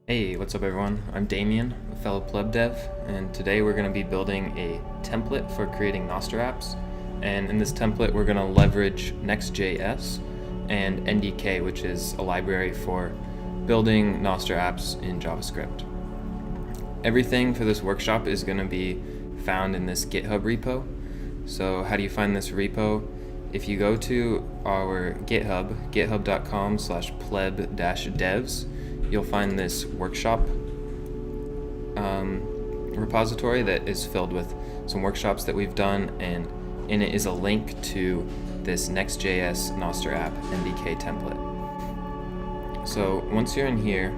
Hey, what's up everyone? I'm Damien, a fellow Plebdev, and today we're going to be building a template for creating Nostr apps. And in this template we're going to leverage NextJS and NDK, which is a library for building Nostr apps in JavaScript. Everything for this workshop is going to be found in this GitHub repo. So how do you find this repo? If you go to our GitHub, github.com/pleb-devs, you'll find this workshop repository that is filled with some workshops that we've done, and in it is a link to this Next.js Nostr app NDK template. So once you're in here,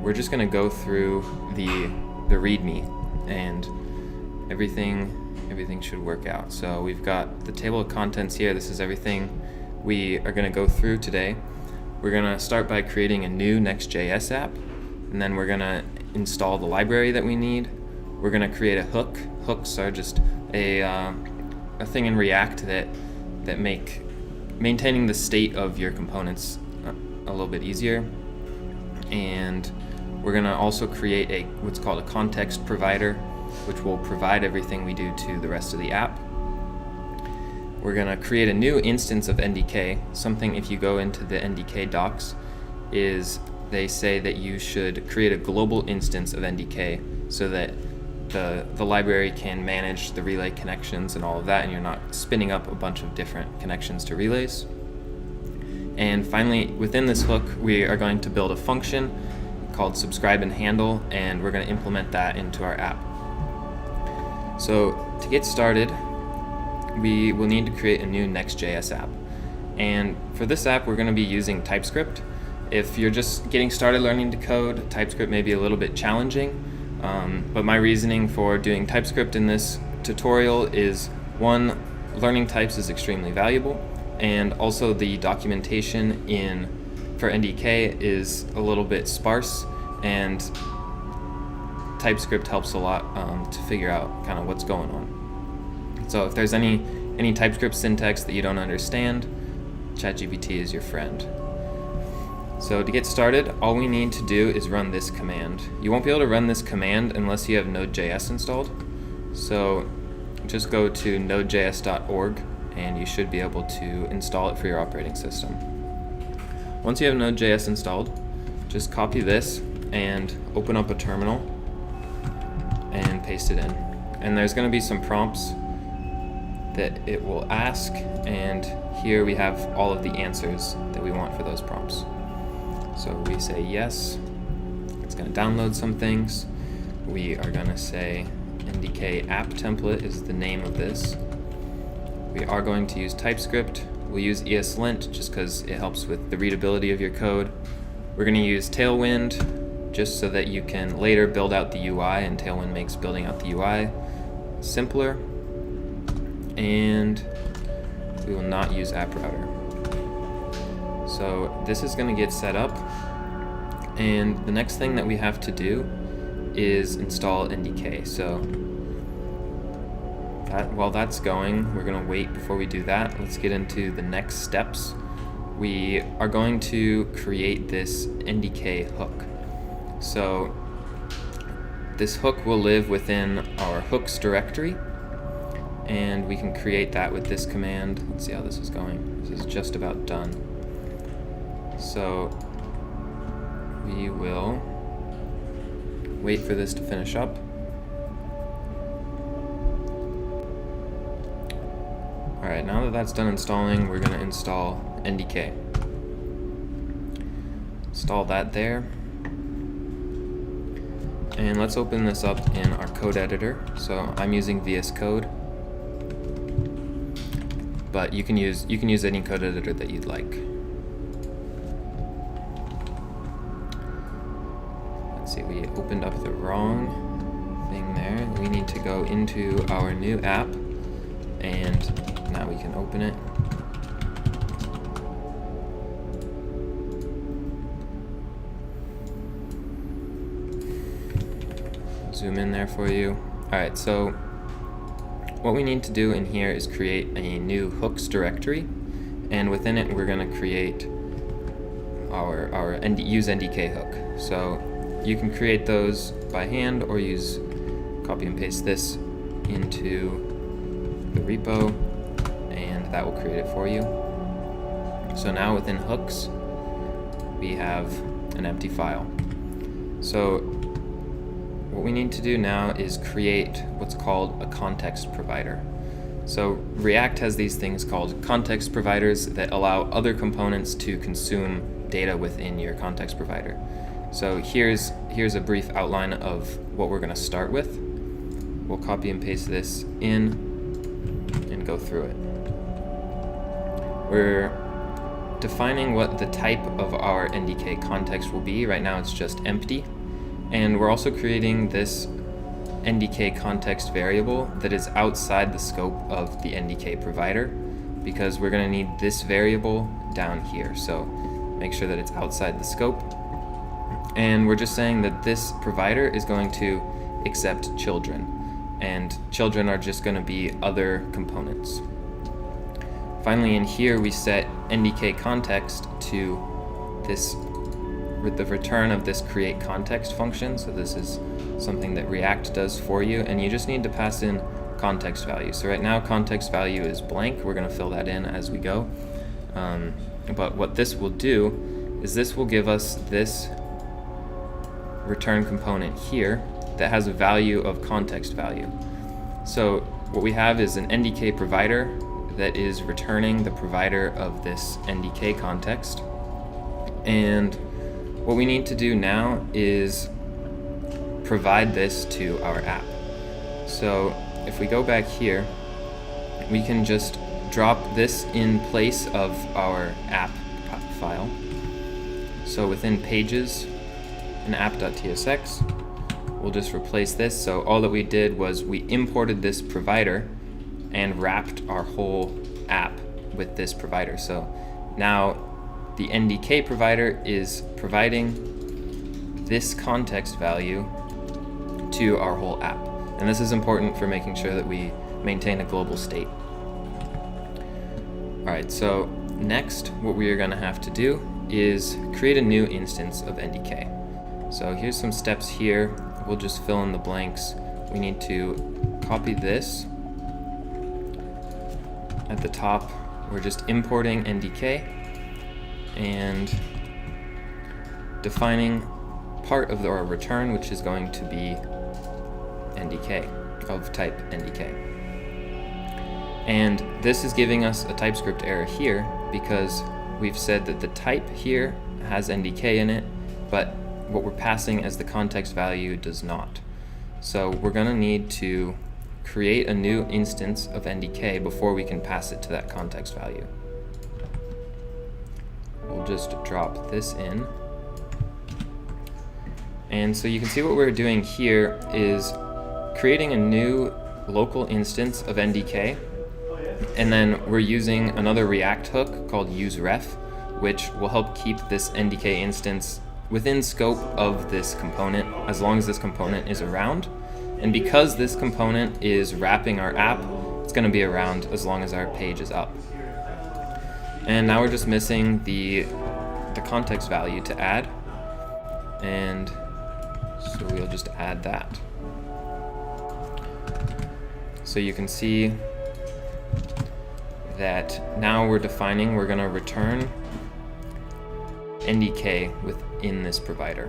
we're just going to go through the README, and everything should work out. So we've got the table of contents here. This is everything we are going to go through today. We're going to start by creating a new Next.js app, and then we're going to install the library that we need. We're going to create a hook. Hooks are just a thing in React that make maintaining the state of your components a little bit easier. And we're going to also create what's called a context provider, which will provide everything we do to the rest of the app. We're going to create a new instance of NDK. Something, if you go into the NDK docs, is they say that you should create a global instance of NDK so that the library can manage the relay connections and all of that, and you're not spinning up a bunch of different connections to relays. And finally, within this hook, we are going to build a function called subscribe and handle, and we're going to implement that into our app. So to get started, we will need to create a new Next.js app. And for this app, we're going to be using TypeScript. If you're just getting started learning to code, TypeScript may be a little bit challenging, but my reasoning for doing TypeScript in this tutorial is, one, learning types is extremely valuable, and also the documentation for NDK is a little bit sparse, and TypeScript helps a lot to figure out kind of what's going on. So if there's any TypeScript syntax that you don't understand, ChatGPT is your friend. So to get started, all we need to do is run this command. You won't be able to run this command unless you have Node.js installed. So just go to nodejs.org and you should be able to install it for your operating system. Once you have Node.js installed, just copy this and open up a terminal and paste it in. And there's going to be some prompts that it will ask, and here we have all of the answers that we want for those prompts. So we say yes, it's going to download some things. We are going to say NDK app template is the name of this. We are going to use TypeScript. We'll use ESLint just because it helps with the readability of your code. We're going to use Tailwind just so that you can later build out the UI, and Tailwind makes building out the UI simpler. And we will not use app router. So this is going to get set up, and the next thing that we have to do is install NDK. So while that's going, we're going to wait before we do that. Let's get into the next steps. We are going to create this NDK hook. So this hook will live within our hooks directory, and we can create that with this command. Let's see how this is going. This is just about done. So we will wait for this to finish up. Alright, now that that's done installing, we're going to install NDK. Install that there. And let's open this up in our code editor. So I'm using VS Code, but you can use any code editor that you'd like. Let's see, we opened up the wrong thing there. We need to go into our new app, and now we can open it. Zoom in there for you. Alright, so what we need to do in here is create a new hooks directory, and within it we're going to create our use NDK hook. So you can create those by hand or use copy and paste this into the repo, and that will create it for you. So now within hooks, we have an empty file. So what we need to do now is create what's called a context provider. So React has these things called context providers that allow other components to consume data within your context provider. So here's a brief outline of what we're going to start with. We'll copy and paste this in and go through it. We're defining what the type of our NDK context will be. Right now it's just empty. And we're also creating this NDK context variable that is outside the scope of the NDK provider, because we're going to need this variable down here. So make sure that it's outside the scope. And we're just saying that this provider is going to accept children, and children are just going to be other components. Finally, in here we set NDK context to this with the return of this create context function. So this is something that React does for you, and you just need to pass in context value. So right now context value is blank. We're going to fill that in as we go. But what this will do is this will give us this return component here that has a value of context value. So what we have is an NDK provider that is returning the provider of this NDK context. And what we need to do now is provide this to our app. So if we go back here, we can just drop this in place of our app file. So within pages in app.tsx, we'll just replace this. So all that we did was we imported this provider and wrapped our whole app with this provider. So now the NDK provider is providing this context value to our whole app. And this is important for making sure that we maintain a global state. All right, so next what we are going to have to do is create a new instance of NDK. So here's some steps here. We'll just fill in the blanks. We need to copy this. At the top, we're just importing NDK and defining part of our return, which is going to be NDK, of type NDK. And this is giving us a TypeScript error here because we've said that the type here has NDK in it, but what we're passing as the context value does not. So we're going to need to create a new instance of NDK before we can pass it to that context value. We'll just drop this in. And so you can see what we're doing here is creating a new local instance of NDK, and then we're using another React hook called useRef, which will help keep this NDK instance within scope of this component as long as this component is around. And because this component is wrapping our app, it's going to be around as long as our page is up. And now we're just missing the context value to add, and so we'll just add that. So you can see that now we're going to return NDK within this provider.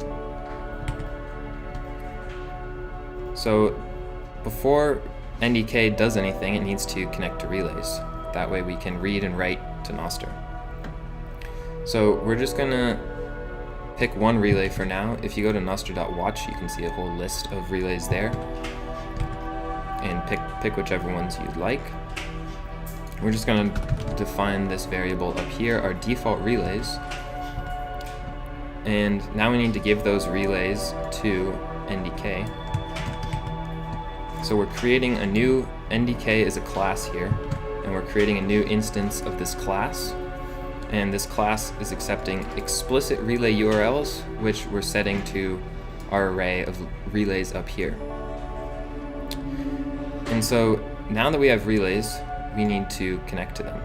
So before NDK does anything, it needs to connect to relays. That way we can read and write to Nostr. So we're just going to pick one relay for now. If you go to nostr.watch, you can see a whole list of relays there, and pick whichever ones you'd like. We're just going to define this variable up here, our default relays, and now we need to give those relays to NDK. So we're creating a new NDK as a class here, and we're creating a new instance of this class, and this class is accepting explicit relay URLs, which we're setting to our array of relays up here. And so now that we have relays, we need to connect to them,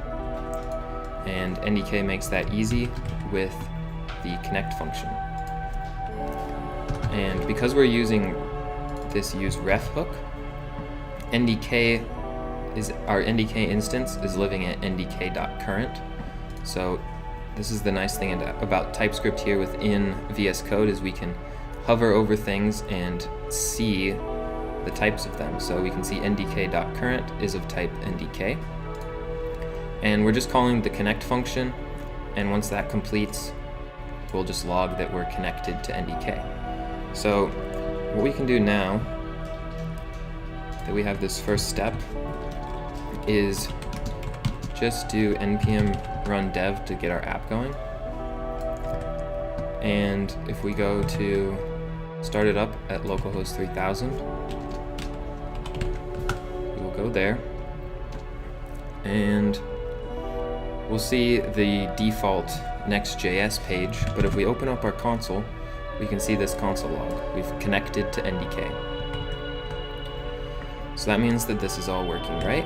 and NDK makes that easy with the connect function. And because we're using this useRef hook, our NDK instance is living at ndk.current. So this is the nice thing about TypeScript here within VS Code, is we can hover over things and see the types of them. So we can see ndk.current is of type ndk. And we're just calling the connect function, and once that completes, we'll just log that we're connected to ndk. So what we can do now that we have this first step is just do npm run dev to get our app going. And if we go to start it up at localhost 3000, we will go there and we'll see the default NextJS page, but if we open up our console, we can see this console log. We've connected to NDK. So that means that this is all working, right?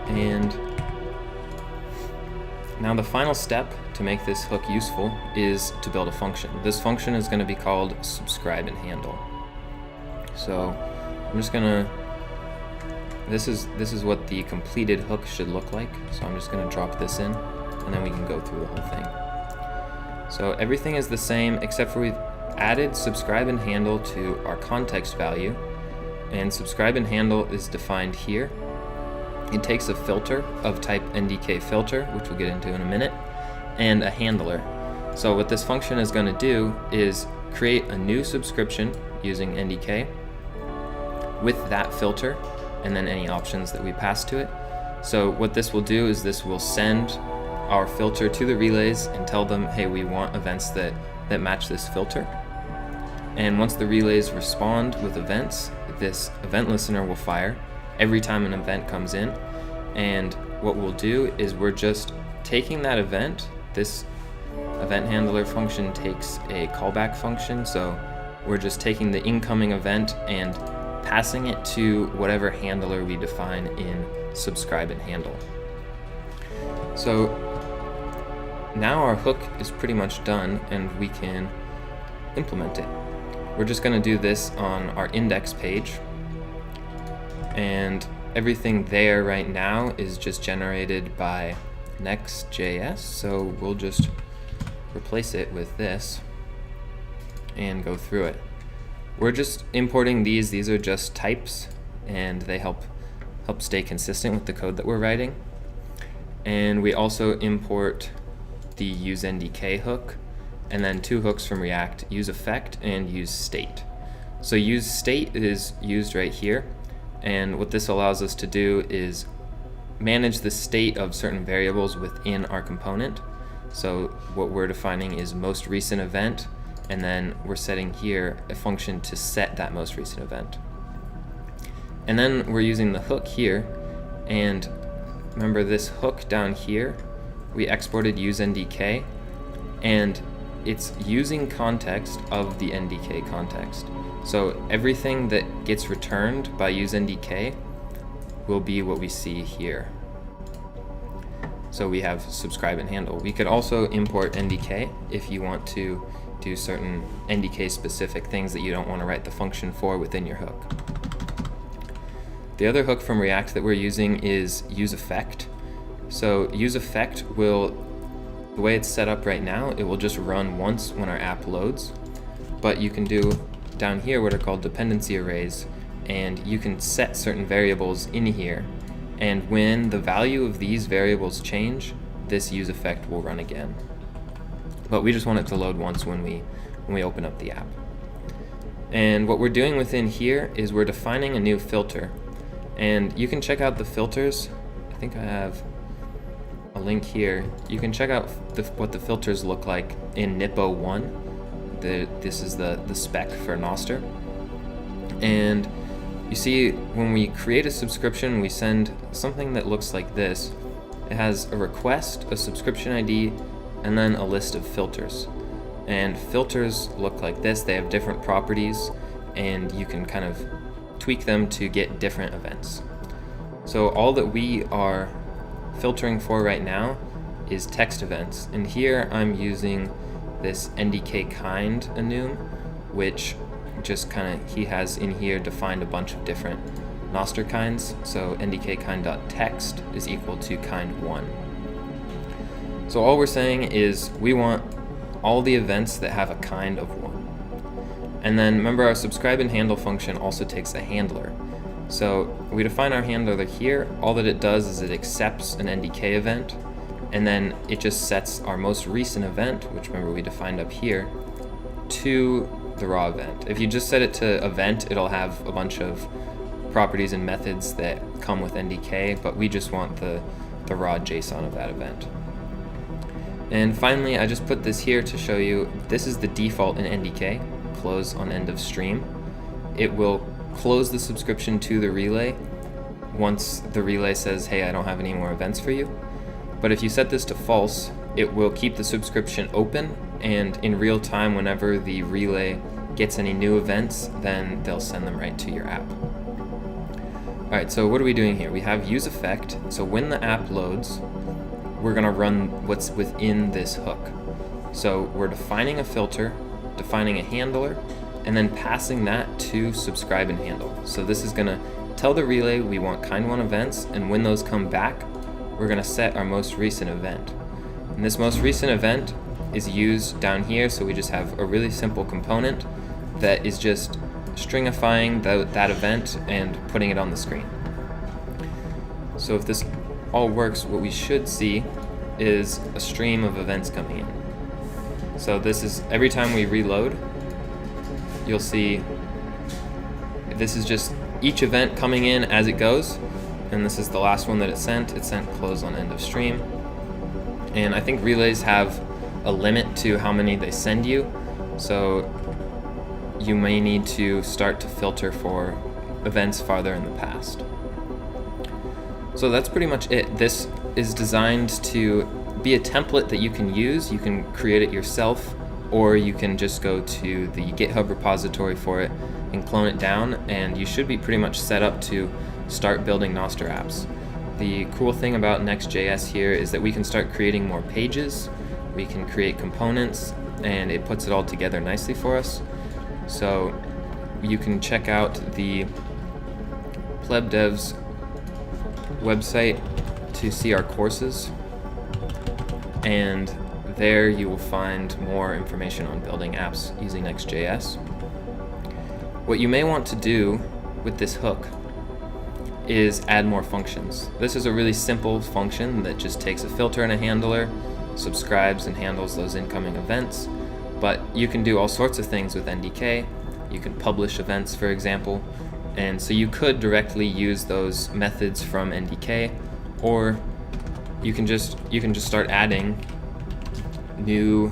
And now the final step to make this hook useful is to build a function. This function is going to be called subscribe and handle. So I'm just gonna, this is what the completed hook should look like. So I'm just gonna drop this in, and then we can go through the whole thing. So everything is the same except for we've added subscribe and handle to our context value, and subscribe and handle is defined here. It takes a filter of type ndk filter, which we'll get into in a minute, and a handler. So what this function is going to do is create a new subscription using ndk with that filter and then any options that we pass to it. So what this will do is this will send our filter to the relays and tell them, hey, we want events that match this filter. And once the relays respond with events, this event listener will fire every time an event comes in. And what we'll do is we're just taking that event. This event handler function takes a callback function, so we're just taking the incoming event and passing it to whatever handler we define in subscribe and handle. So now our hook is pretty much done and we can implement it. We're just going to do this on our index page, and everything there right now is just generated by NextJS, so we'll just replace it with this and go through it. We're just importing these are just types, and they help stay consistent with the code that we're writing. And we also import the useNDK hook, and then two hooks from React, useEffect and useState. So useState is used right here, and what this allows us to do is manage the state of certain variables within our component. So what we're defining is most recent event, and then we're setting here a function to set that most recent event. And then we're using the hook here, and remember this hook down here, we exported useNDK, and it's using context of the NDK context. So everything that gets returned by useNDK will be what we see here. So we have subscribe and handle. We could also import NDK if you want to do certain NDK specific things that you don't want to write the function for within your hook. The other hook from React that we're using is useEffect. So useEffect will, the way it's set up right now, it will just run once when our app loads, but you can do down here what are called dependency arrays, and you can set certain variables in here, and when the value of these variables change, this useEffect will run again. But we just want it to load once when we open up the app. And what we're doing within here is we're defining a new filter, and you can check out the filters. I think I have a link here. You can check out what the filters look like in Nippo 1. This is the spec for Nostr. And you see, when we create a subscription, we send something that looks like this. It has a request, a subscription ID, and then a list of filters. And filters look like this. They have different properties, and you can kind of tweak them to get different events. So all that we are filtering for right now is text events, and here I'm using this NDK kind enum, which just he has in here defined a bunch of different Nostr kinds. So ndk kind.text is equal to kind1. So all we're saying is we want all the events that have a kind of 1. And then remember, our subscribe and handle function also takes a handler. So we define our handler here. All that it does is it accepts an NDK event, and then it just sets our most recent event, which remember we defined up here, to the raw event. If you just set it to event, it'll have a bunch of properties and methods that come with NDK, but we just want the raw JSON of that event. And finally, I just put this here to show you this is the default in NDK, close on end of stream. It will close the subscription to the relay once the relay says, hey, I don't have any more events for you. But if you set this to false, it will keep the subscription open, and in real time, whenever the relay gets any new events, then they'll send them right to your app. All right, so what are we doing here? We have use effect. So when the app loads, we're gonna run what's within this hook. So we're defining a filter, defining a handler, and then passing that to subscribe and handle. So this is gonna tell the relay we want kind1 events, and when those come back, we're gonna set our most recent event. And this most recent event is used down here, so we just have a really simple component that is just stringifying that event and putting it on the screen. So if this all works, what we should see is a stream of events coming in. So this is every time we reload, you'll see this is just each event coming in as it goes, and this is the last one that it sent. It sent close on end of stream. And I think relays have a limit to how many they send you, so you may need to start to filter for events farther in the past. So that's pretty much it. This is designed to be a template that you can use. You can create it yourself, or you can just go to the GitHub repository for it and clone it down, and you should be pretty much set up to start building Nostr apps. The cool thing about NextJS here is that we can start creating more pages, we can create components, and it puts it all together nicely for us. So you can check out the Plebdevs website to see our courses, and there you will find more information on building apps using NextJS. What you may want to do with this hook is add more functions. This is a really simple function that just takes a filter and a handler, subscribes and handles those incoming events, but you can do all sorts of things with NDK. You can publish events, for example, and so you could directly use those methods from NDK, or you can just start adding new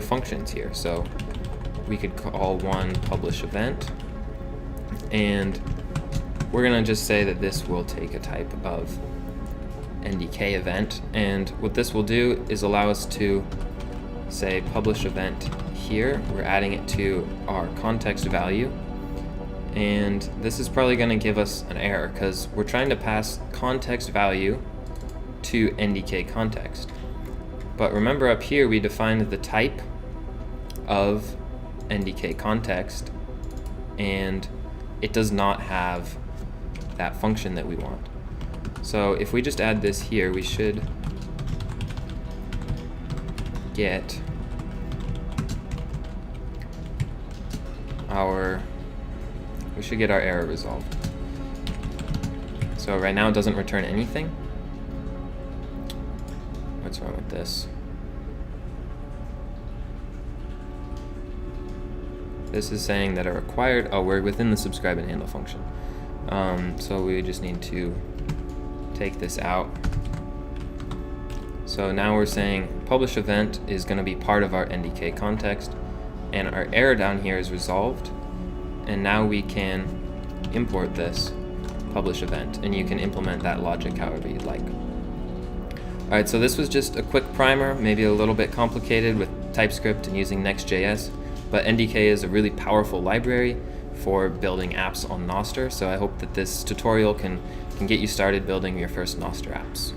functions here. So we could call one publish event, and we're gonna just say that this will take a type of NDK event, and what this will do is allow us to say publish event here. We're adding it to our context value, and this is probably going to give us an error because we're trying to pass context value to NDK context. But remember, up here we defined the type of NDK context, and it does not have that function that we want. So if we just add this here, we should get our error resolved. So right now it doesn't return anything. What's wrong with this? This is saying that a required, we're within the subscribe and handle function. So we just need to take this out. So now we're saying publish event is going to be part of our NDK context, and our error down here is resolved, and now we can import this publish event, and you can implement that logic however you'd like. Alright, so this was just a quick primer, maybe a little bit complicated with TypeScript and using NextJS, but NDK is a really powerful library for building apps on Nostr, so I hope that this tutorial can get you started building your first Nostr apps.